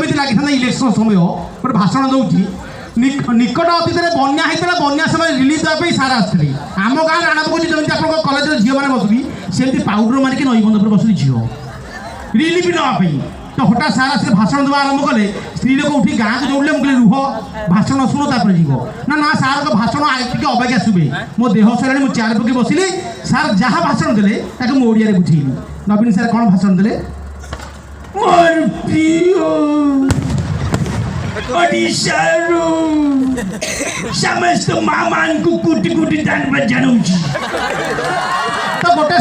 जमी लगी इलेक्शन समय गोटे भाषण दूसरी निकट अतीत में बन्या होता बन्या समय रिलीज देवाई सार आसते आम गाँव राणापुर जमी आप कलेज झील मैंने बसुवी सेमती पाउडर मारिक नई बंध पर बसुवी झील रिलीफ नापी तो हठात सार आस भाषण देवा आरंभ कले स्त्री लोक उठी गाँव को जोड़े मुझे रुह भाषण शुण तापर जीव ना ना सार को भाषण टे अबाज्ञा शुभे मो देह सर मुझे चेयर पकड़ बसिली सार जहाँ भाषण देले मो ओडिया बुझेली नवीन सार कौन भाषण देले मोर प्रिय ओडिशारू समस्त मामान को कुटी कुटी धन्यवाद जानुची तो गोटे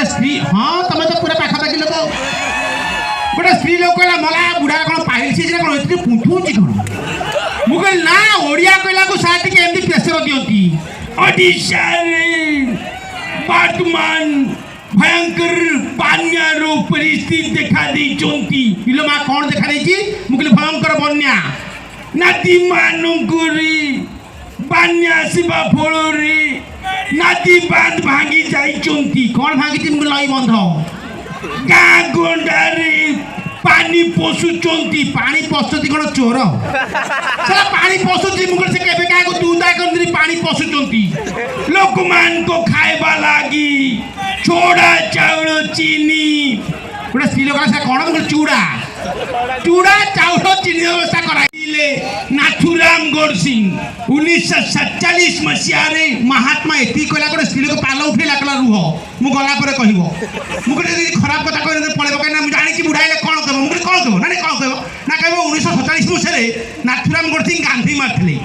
स्त्री हाँ तुम तो पूरा पाखापाखि लोक गोटे स्त्री लोक कहला मला बुढ़ा कौन पाइल सी कौन ये पुथुची कौन मुझे ना ओडिया कहला को साथ के एमती प्रेसर दियंती ओडिशा वर्तमान भयंकर बन्यारो परिस्थिति देखा देइचंती इलो मा कौन देखा देइची मुकले भयंकर बन्या नदी मानुकुरी बन्या शिवा फलोरे नदी बांध भांगी जाइचंती कौन भांगी मुकले लई बंध गाँ गोंडारे पानी पशुचंती पानी पशुती कौन चोर साला पानी पशुची मुकले से केबे का को दूधा कंद्री पानी पशुचंती लोक मान को खाइबा लागी छोड़ा चाउल चीनी गोटे स्त्री लोक कौन चूड़ा चूड़ा चाउल चीनी व्यवस्था कराइले नाथुराम गोडसिंह 1947 मसीहारे महात्मा एति कहला गोटे स्त्री लोक पाल उठेला कहला रुह मु गला पर कहबो मु कहले खराब कथा कहले पळेबो काना मु जानि कि बुढाइले कोन कहबो मु कहले कोन कहबो ना कोन कहबो ना कहबो 1947 मसीहारे नाथुराम गोडसिंह गांधी मारथिले